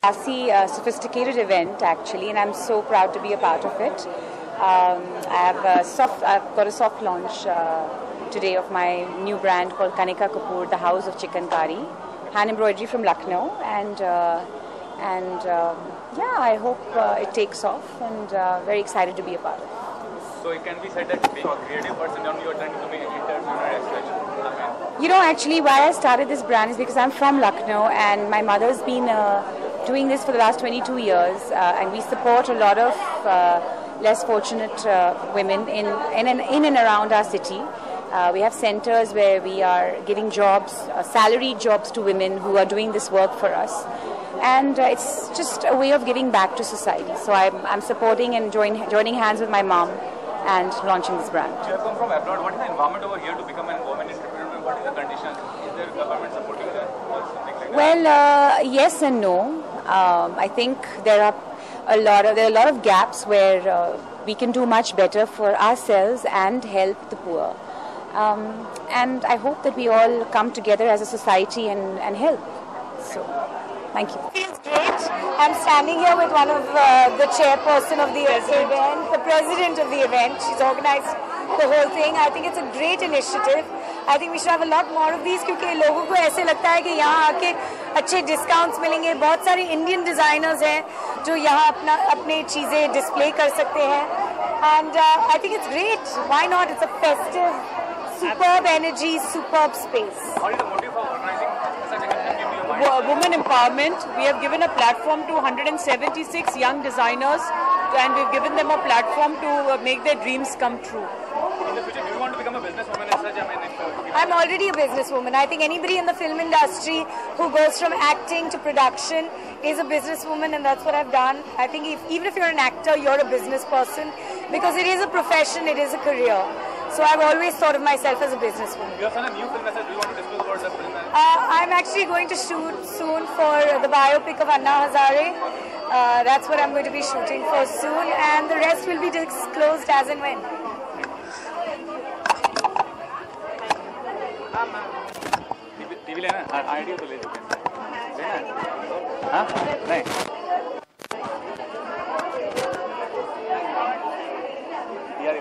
classy, sophisticated event actually, and I'm so proud to be a part of it. I've got a soft launch today of my new brand called Kanika Kapoor, the House of Chikankari, hand embroidery from Lucknow, and yeah, I hope it takes off, and very excited to be a part of it. So it can be said that being a creative person, you are trying to be entrepreneur as well. You know, actually, why I started this brand is because I'm from Lucknow, and my mother's been doing this for the last 22 years, and we support a lot of less fortunate women in and around our city. We have centers where we are giving jobs, salaried jobs to women who are doing this work for us. And it's just a way of giving back to society. So I'm supporting and joining hands with my mom and launching this brand. You have come from abroad. What is the environment over here to become a woman entrepreneur? What is the condition? Is there government supporting that or something like that? Well, yes and no. I think there are a lot of gaps where we can do much better for ourselves and help the poor. And I hope that we all come together as a society and help. So, thank you. Feels great. I'm standing here with one of the chairperson of the event, the president of the event. She's organized the whole thing. I think it's a great initiative. I think we should have a lot more of these क्योंकि लोगों को ऐसे लगता है कि यहाँ आके अच्छे डिस्काउंट्स मिलेंगे. बहुत सारे इंडियन डिजाइनर्स हैं जो यहाँ अपने चीजें डिस्प्ले कर सकते हैं. And I think it's great. Why not? It's a festive, superb energy, superb space. What is the motive for organizing such a campaign? Women empowerment. We have given a platform to 176 young designers, and we've given them a platform to make their dreams come true. In the future, do you want to become a businesswoman as such? I'm already a businesswoman. I think anybody in the film industry who goes from acting to production is a businesswoman, and that's what I've done. I think even if you're an actor, you're a business person because it is a profession, it is a career. So I've always thought of myself as a businesswoman. You have done a new film. Do you want to disclose about the film? I'm actually going to shoot soon for the biopic of Anna Hazare. That's what I'm going to be shooting for soon, and the rest will be disclosed as and when. TV लेना ID तो ले चुके हैं लेना हाँ नहीं यार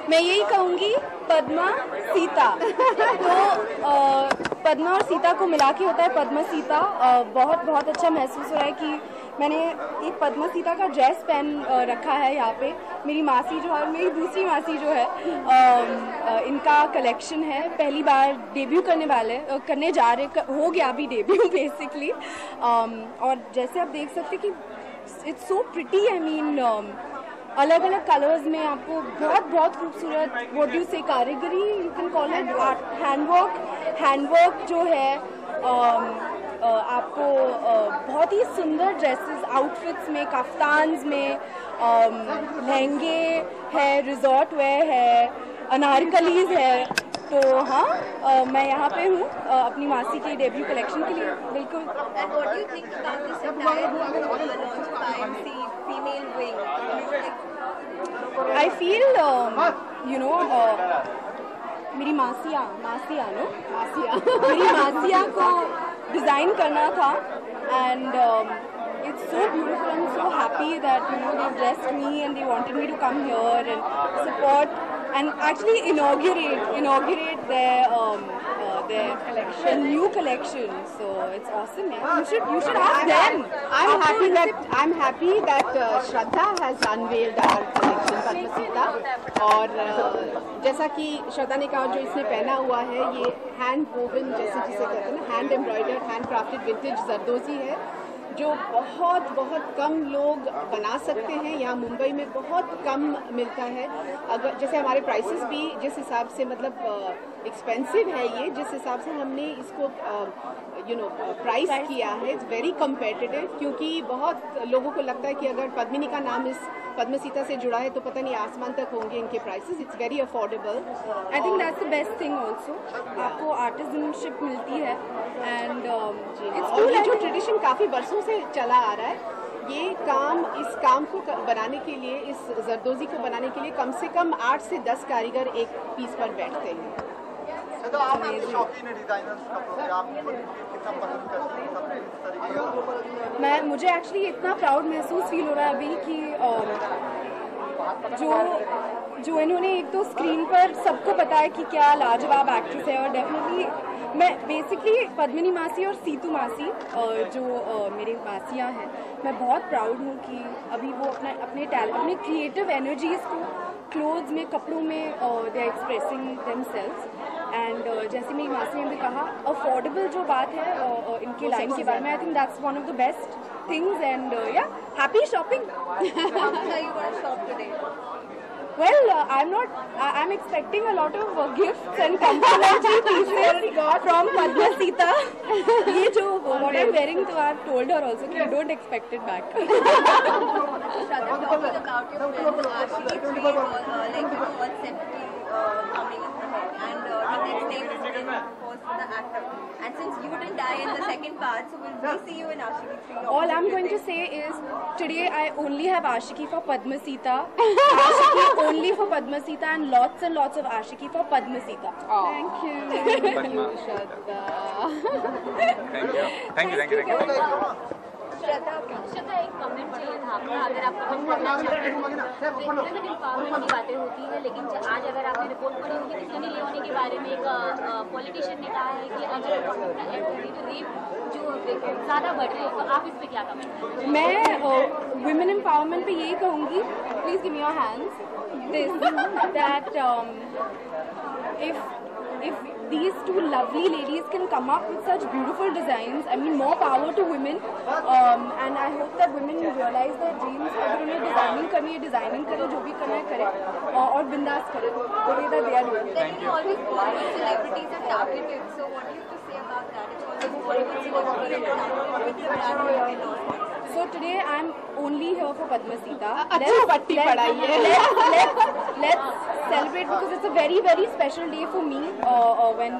मैं यही कहूँगी पद्मा सीता. तो पद्मा और सीता को मिला के होता है पद्मा सीता. बहुत बहुत अच्छा महसूस हो रहा है कि मैंने एक पद्मा सीता का ड्रेस पहन रखा है यहाँ पे। मेरी मासी जो है, मेरी दूसरी मासी जो है, इनका कलेक्शन है, पहली बार डेब्यू करने जा रहे, हो गया अभी डेब्यू बेसिकली। और जैसे आप देख सकते कि it's so pretty, I mean अलग अलग कलर्स में आपको बहुत खूबसूरत, व्हाट यू से, कारीगरी you can call it, handwork जो है, आपको बहुत ही सुंदर ड्रेसेस, आउटफिट्स में, कफ्तान्स में, लहंगे है, रिजॉर्ट वेयर है, अनारकलीज है। तो हाँ, मैं यहाँ पे हूँ अपनी मासी की डेब्यू कलेक्शन के लिए, बिल्कुल। And what do you think about this entire launch of IMC female wing? I feel, you know, मेरी मासिया मेरी मासिया को डिज़ाइन करना था, and it's so beautiful. I'm so happy that, you know, they dressed me and they wanted me to come here and support and actually inaugurate their collection, new collection. So it's awesome. Yeah. You should ask them. I'm happy that Shraddha has unveiled our collection Padma Sita, और जैसा कि श्रद्धा ने कहा, जो इसने पहना हुआ है ये हैंड वोवन, जैसे जिसे कहते हैं ना, hand embroidered, hand crafted vintage zardozi है, जो बहुत कम लोग बना सकते हैं। यहाँ मुंबई में बहुत कम मिलता है। अगर जैसे हमारे प्राइसेस भी जिस हिसाब से मतलब एक्सपेंसिव है ये, जिस हिसाब से हमने इसको प्राइस किया है, इट्स वेरी कम्पेटिटिव, क्योंकि बहुत लोगों को लगता है कि अगर पद्मिनी का नाम इस पद्म सीता से जुड़ा है तो पता नहीं आसमान तक होंगे इनके prices. It's very affordable. I think that's the best thing also, आपको आर्टिजनशिप मिलती है, एंड और ये जो ट्रेडिशन काफ़ी वर्षों से चला आ रहा है, ये काम, इस काम को बनाने के लिए, इस जरदोजी को बनाने के लिए कम से कम 8 से 10 कारीगर एक पीस पर बैठते हैं। तो आप शौकीन है डिजाइनर्स कपड़ों के, आप कितना पसंद करते हैं सब इस तरीके का? मुझे एक्चुअली इतना प्राउड महसूस फील हो रहा है अभी कि जो इन्होंने, एक तो स्क्रीन पर सबको पता है कि क्या लाजवाब एक्ट्रेस है, और डेफिनेटली मैं बेसिकली पद्मिनी मासी और सीतू मासी जो मेरी मासियाँ हैं, मैं बहुत प्राउड हूँ कि अभी वो अपने टैलेंट, अपने क्रिएटिव एनर्जीज को क्लोथ्स में, कपड़ों में they are expressing themselves. And जैसे मेरी मासी ने भी कहा, अफोर्डेबल जो बात है इनके लाइन के बारे में, I think that's one of the best things, and yeah happy shopping. Well, I'm expecting a lot of gifts and complimentary pieces from Padma Sita. ये जो what I'm wearing, so I've told her also कि don't expect it back. Shraddha, talking about your film Ashiki 3, like all separately coming up ahead, and the next name is written was for the actor. And since you didn't die in the second part, so will we see you in Ashiki 3? All I'm going to say is today I only have Ashiki for Padma Sita. Ashiki only for Padma Sita, and lots of Ashiki for Padma Sita. Oh. Thank you, Shraddha. Thank you. श्रद्धा, एक comment चाहिए था आपका, अगर आप comment करना चाहते हैं। Women empowerment की बातें होती हैं, लेकिन आज अगर आपने रिपोर्ट पढ़ी होगी कि सनी लियोनी के बारे में एक पॉलिटिशियन ने कहा है कि अगर तो रेप जो ज़्यादा बढ़ रही है, तो आप इस पर क्या कमेंट करेंगे? मैं वुमेन एम्पावरमेंट पे यही कहूँगी, please give me your hands, that if these two lovely ladies can come up with such beautiful designs, I mean more power to women, and I hope that women realize their dreams. अगर उन्हें designing करनी है, designing करें, जो भी करना है करें, और बिंदास करें, the way that they are doing it. Then you always Bollywood celebrities are targeted, so what do you have to say about that? It's always Bollywood celebrities are targeted with the brand and all. So today I'm only here for Padma Sita. अच्छा पट्टी पढ़ाई है। Let's celebrate, because it's a very special day for me, when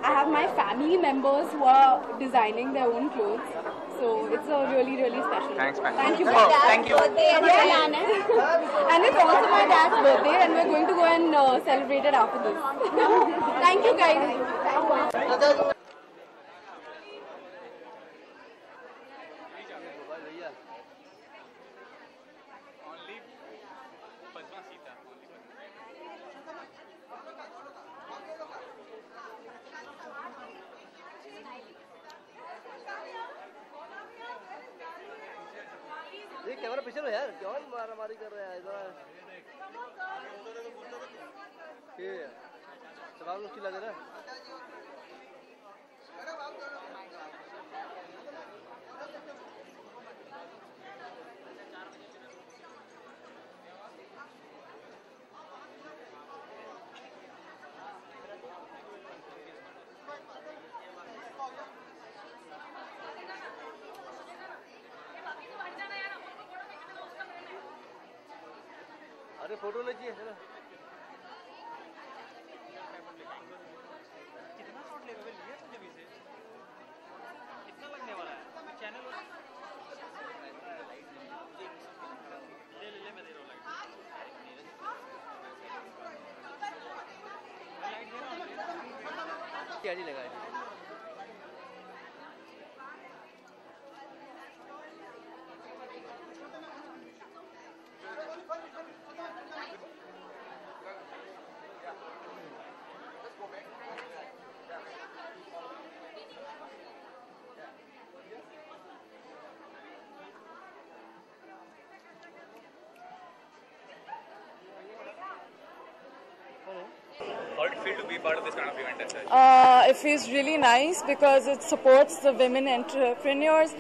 I have my family members who are designing their own clothes. So it's a really special day. Thanks, man. Thank you. Thank you. And it's also my dad's birthday, and we're going to go and celebrate it after this. Thank you guys. ये camera पीछे लो यार, कौन मारामारी कर रहा है इधर? ये सवाल मुश्किल लग रहा है। अरे फोटो लीजिए है ना। कितना शॉट ले लिए तुझे भी से? कितना लगने वाला है? चैनल ले ले ले, मैं दे रहा हूँ लाइट। मैं लाइट दे रहा हूँ। क्या जी लगा है? How did it feel to be part of this kind of event as such? It feels really nice because it supports the women entrepreneurs,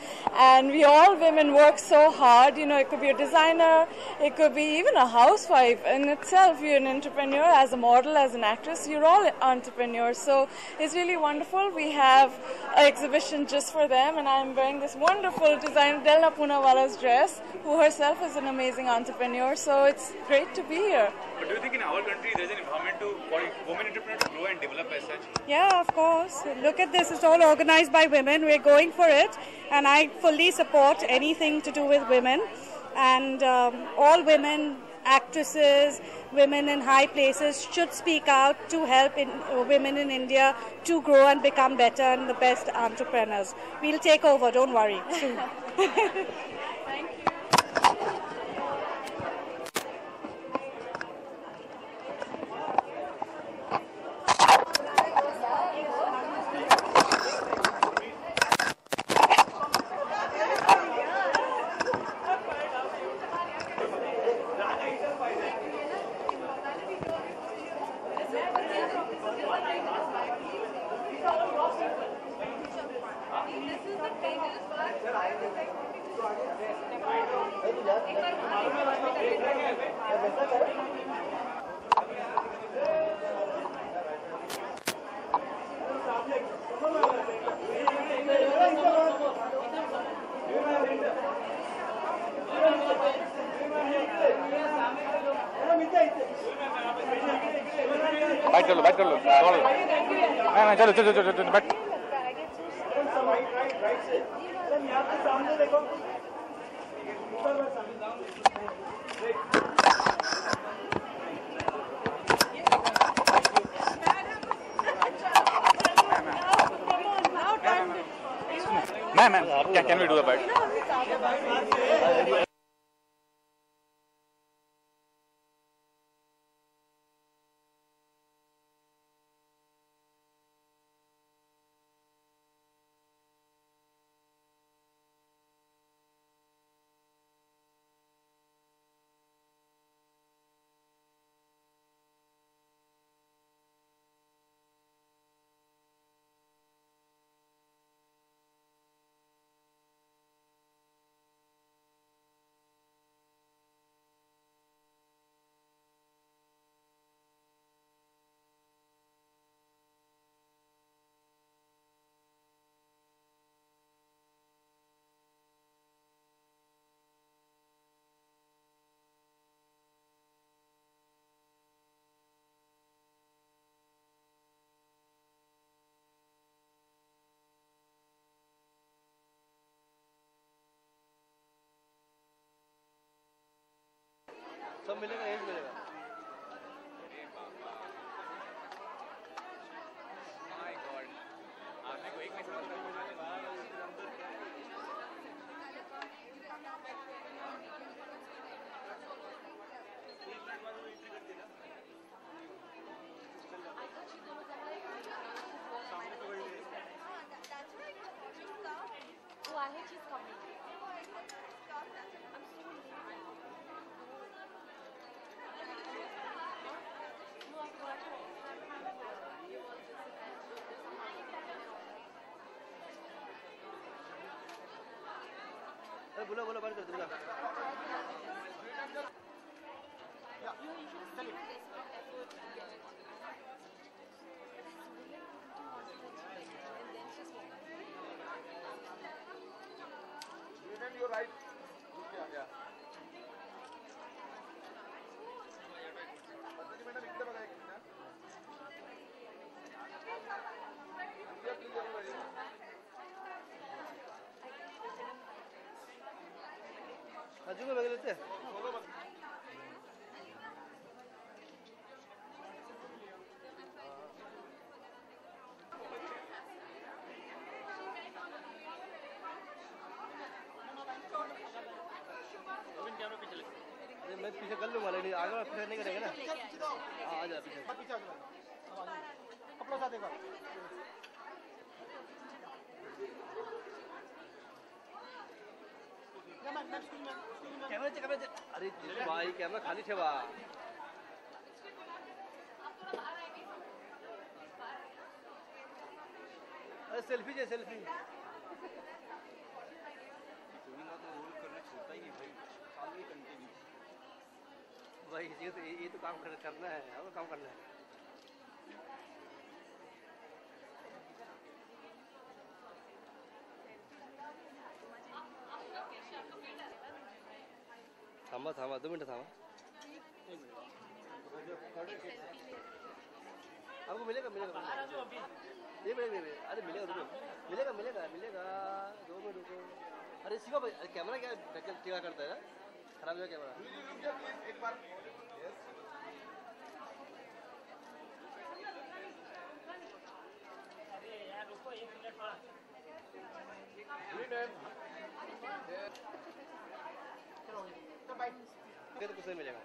and we all women work so hard. You know, it could be a designer, it could be even a housewife in itself. You're an entrepreneur as a model, as an actress. You're all entrepreneurs. So it's really wonderful. We have an exhibition just for them, and I'm wearing this wonderful designer Delna Poonawala's dress, who herself is an amazing entrepreneur. So it's great to be here. But do you think in our country there's an environment for women entrepreneurs to grow and develop as such? Yeah, of course. Look at this. It's all organized by women. We're going for it. And I fully support anything to do with women. And all women, actresses, women in high places should speak out to help women in India to grow and become better and the best entrepreneurs. We'll take over, don't worry. Soon. Thank you. Bite कर लो नहीं चलो चलो चलो चलो बैठ ma'am can we do the bite सब मिलेगा, एज मिलेगा। वो आहे चीज कमी बोला बोला बात कर दूंगा। You're right. Yeah. राजू को बगल लेते हैं। मैं पीछे कर लूंगा लेकिन आगे पीछे नहीं करेंगे ना। आ जा पीछे। पीछे आ जाओ। कपड़ा साथ देखो। कैमरा अरे भाई कैमरा खाली ठेवा। अरे सेल्फी जे सेल्फी। भाई ये तो काम करना है और काम करना है। थांबा 2 मिनट थांबा। आपको मिलेगा ये अरे मिलेगा 2 मिनट रुको। अरे शिवा भाई कैमरा क्या करता है खराब है कैमरा। एक बार तो कुछ नहीं मिलेगा।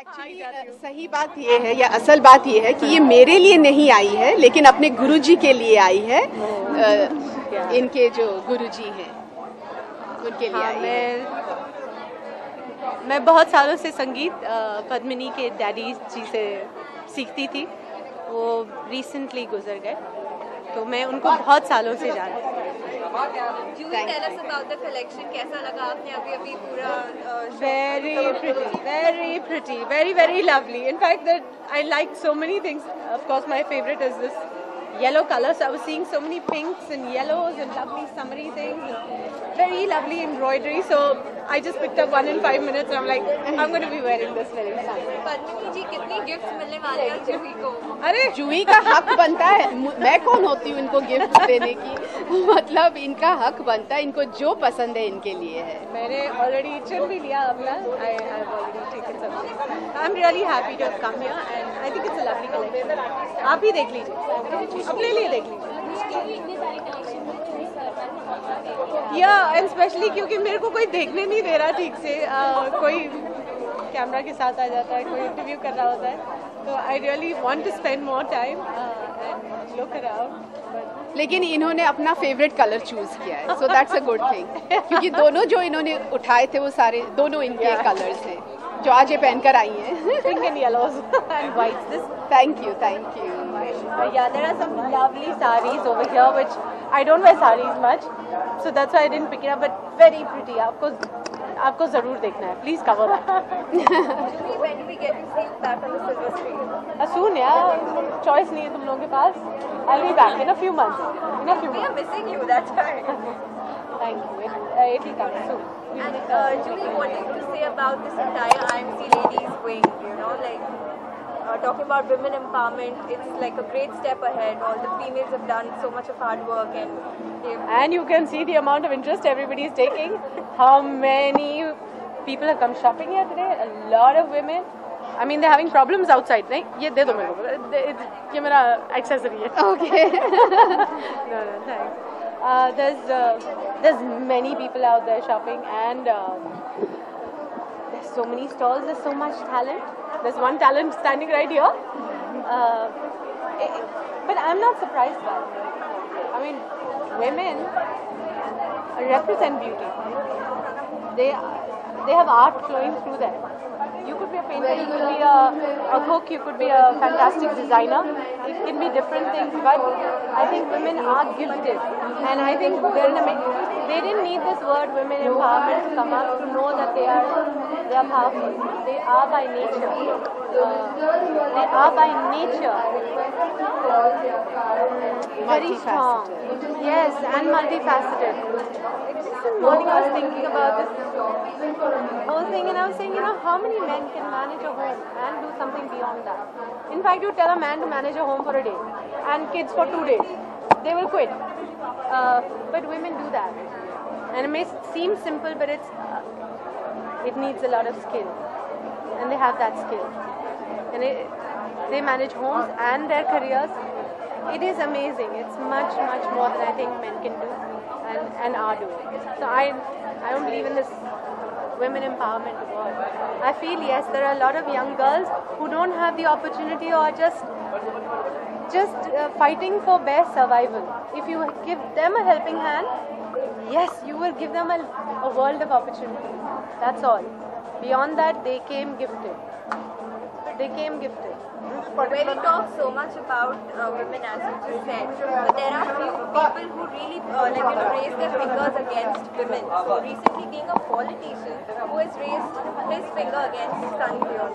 एक्चुअली सही बात ये है या असल बात ये है कि ये मेरे लिए नहीं आई है लेकिन अपने गुरुजी के लिए आई है। इनके जो गुरुजी हैं उनके लिए आई है। मैं बहुत सालों से संगीत पद्मिनी के डैडी जी से सीखती थी। वो रिसेंटली गुजर गए तो मैं उनको बहुत सालों से जानती हूँ। Tell us about the collection. कैसा लगा आपने अभी पूरा very pretty, very lovely. In fact, that I liked so many things. Of course, my favorite is this yellow color. So I was seeing so many pinks and yellows and lovely summery things, and very lovely embroidery. So I just picked up one in 5 minutes, and I'm like, I'm going to be wearing this very soon. Padmini जी कितनी gifts मिलने वाले हैं जूही को? अरे जूही का हक बनता है। मैं कौन होती हूँ इनको गिफ्ट देने की? मतलब इनका हक बनता है। इनको जो पसंद है इनके लिए है। मैंने ऑलरेडी चुन भी लिया अपना। I've already taken something. I'm really happy to have come here, and I think it's a lovely collection. आप ही देख लीजिए, अपने लिए देख लीजिए। या एंड स्पेशली क्योंकि मेरे को कोई देखने नहीं दे रहा ठीक से। कोई कैमरा के साथ आ जाता है, कोई इंटरव्यू कर रहा होता है, तो I really want to spend more time and look around. लेकिन इन्होंने अपना फेवरेट कलर चूज किया है, so that's a good thing. क्योंकि दोनों जो इन्होंने उठाए थे वो सारे दोनों इनके कलर्स हैं जो आज ये पहनकर आई हैं। Pink and yellows and whites. This thank you. Yeah, there are some lovely sarees over here which I don't wear sarees much, so that's why I didn't pick it up, but very pretty. आपको जरूर देखना है, please cover that. When do we get to see you back on the silver screen? Soon, yeah. Choice नहीं है तुम लोगों के पास. I'll be back in a few months. We are missing you, that's right. Thank you. It will come soon. And Julie, what do you have to say about this entire IMC ladies wing? You know, like talking about women empowerment, it's like a great step ahead. All the females have done so much of hard work, and you can see the amount of interest everybody is taking. How many people have come shopping here today? A lot of women. I mean, they're having problems outside, नहीं? ये दे दो मेरे को, ये मेरा accessory है. Okay. No, thanks. There's many people out there shopping, and there's so many stalls. There's so much talent. There's one talent standing right here. But I'm not surprised by it. I mean, women represent beauty. They have art flowing through them. You could be a painter, you could be a cook, you could be a fantastic designer. It can be different things, but I think women are gifted. And I think they didn't need this word women empowerment to come up to know that they are powerful. They are by nature. They are by nature very strong. Yes, and multifaceted. This morning I was thinking about this whole thing, and I was saying, how many men can manage a home and do something beyond that? In fact, you tell a man to manage a home for a day and kids for 2 days, they will quit. But women do that, and it may seem simple, but it needs a lot of skill, and they have that skill, and they manage homes and their careers. It is amazing. It's much, much more than I think men can do and are doing. So I don't believe in this women empowerment word. I feel, yes, there are a lot of young girls who don't have the opportunity or just fighting for bare survival. If you give them a helping hand, yes, you will give them a world of opportunity. That's all. Beyond that, they came gifted. They came gifted. Well, we talk so much about women, as you just said, but there are few people who really raise their fingers against women. So recently, being a politician who has raised his finger against Sunny Leone,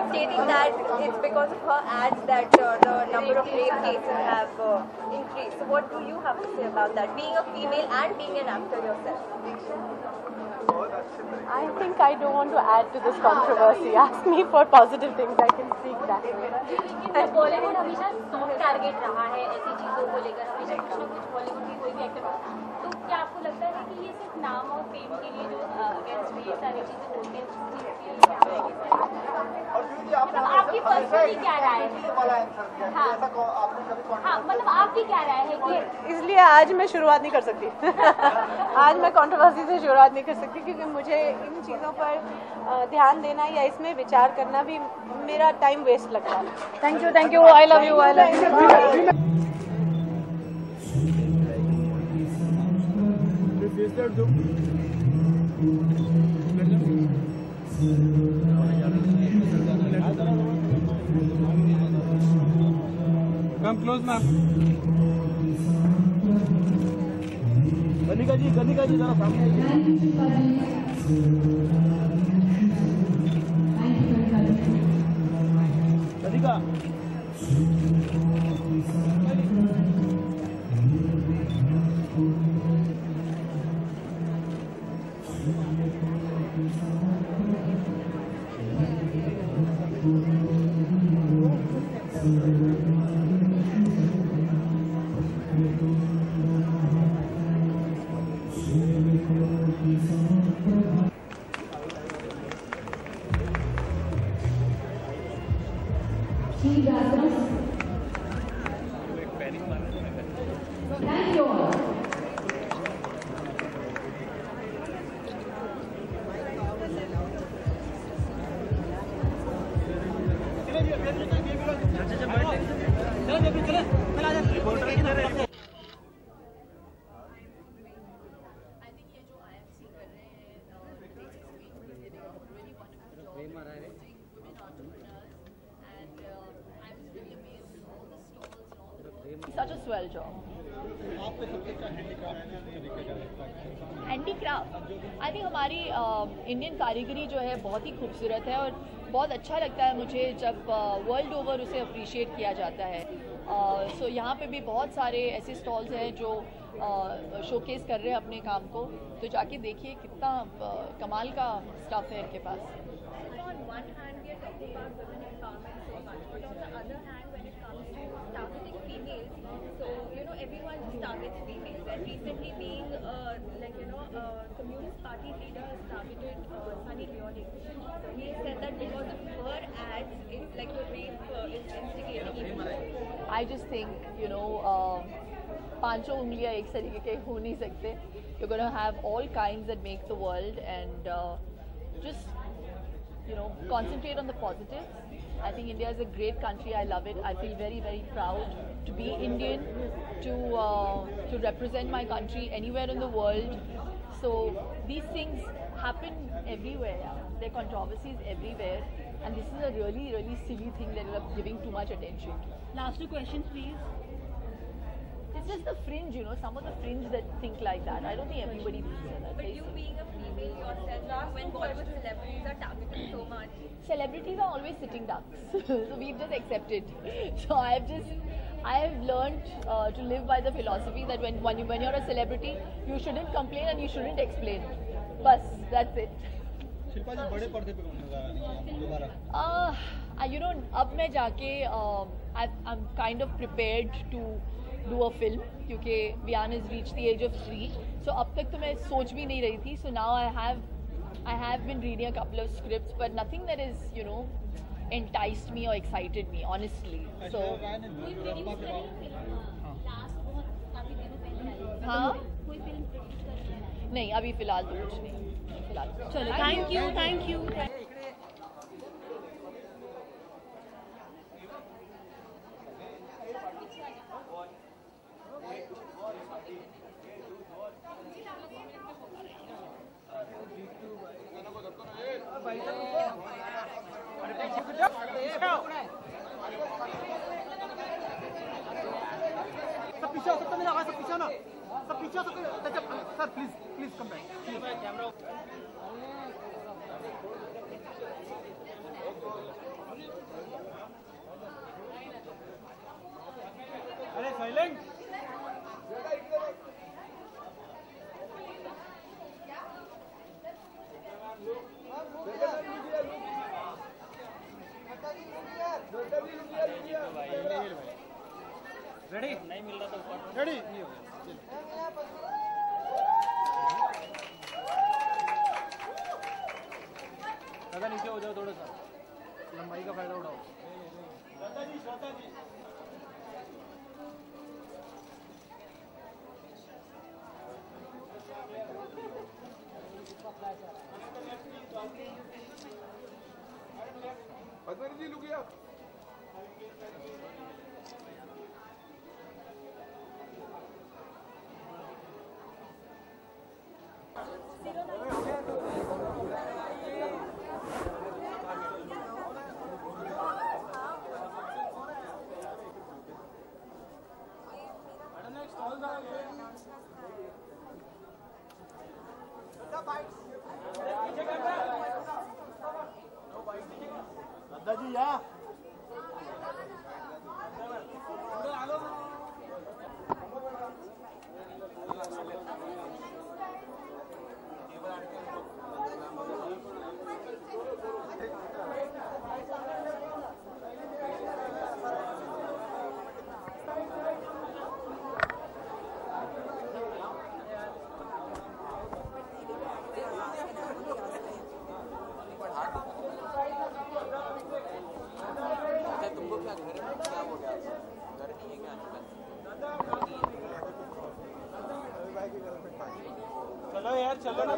stating that it's because of her ads that the number of rape cases have increased. So what do you have to say about that, being a female and being an actor yourself? I think I don't want to add to this controversy. Ask me for positive things, I can speak that way. Bollywood हमेशा soft target रहा है ऐसी चीज़ों को लेकर, हमेशा कुछ ना कुछ बॉलीवुड की कोई भी एक्टर, तो क्या आपको लगता है कि ये सिर्फ नाम और फेम के लिए जो अगेंस्ट ये सारी चीज़ें होती हैं, मतलब आपकी पर्सनली क्या राय है? हाँ, मतलब आपकी क्या राय है कि इसलिए आज मैं शुरुआत नहीं कर सकती आज मैं कंट्रोवर्सी से शुरुआत नहीं कर सकती, क्योंकि मुझे इन चीज़ों पर ध्यान देना या इसमें विचार करना भी मेरा टाइम वेस्ट लगता है. Thank you, I love you. Come close, ma'am. Ganika जी जरा सामने Ganika. Such a swell job. Handicraft I think हमारी इंडियन कारीगरी जो है बहुत ही खूबसूरत है और बहुत अच्छा लगता है मुझे जब वर्ल्ड ओवर उसे अप्रिशिएट किया जाता है. सो यहाँ पे भी बहुत सारे ऐसे स्टॉल्स हैं जो शोकेस कर रहे हैं अपने काम को, तो जाके देखिए कितना कमाल का स्टफ है इनके पास. everyone just targets females, and recently being Communist Party leader has targeted Sunny Leone. So he said that because of her ads, it's like the rape is instigating even more. I just think, पांचों उंगलियां एक तरीके के हो नहीं सकते. You're going to have all kinds that make the world, and just concentrate on the positives. I think India is a great country. I love it. I feel very, very proud to be Indian, to represent my country anywhere in the world. So these things happen everywhere. There are controversies everywhere, and this is a really, really silly thing that we're giving too much attention to. Last two questions, please. It's just the fringe, some of the fringe that think like that. I don't think everybody thinks like that. But you being a female yourself, when Bollywood celebrities are targeted so much. Celebrities are always sitting ducks. So we've just accepted. So I have learned to live by the philosophy that when you're a celebrity, you shouldn't complain and you shouldn't explain. Bas, that's it. Shilpa जी बड़े पर्दे पे कौन होगा दोबारा? अब मैं जाके I'm kind of prepared to do a film क्योंकि Vian has reached the age of 3. So अब तक तो मैं सोच भी नहीं रही थी. So now I have been reading a couple of scripts, but nothing that is enticed me or excited me, honestly. So हाँ नहीं अभी फिलहाल तो कुछ नहीं. चलो, thank you. Sir, please come back. Silent. Ready? नहीं मिल रहा तो ready? दादा नीचे हो जाओ थोड़ा सा, लंबाई का फायदा उठाओ. श्रद्धा जी पद्मनी जी लुक आप. दादाजी या चलो यार चलो ना.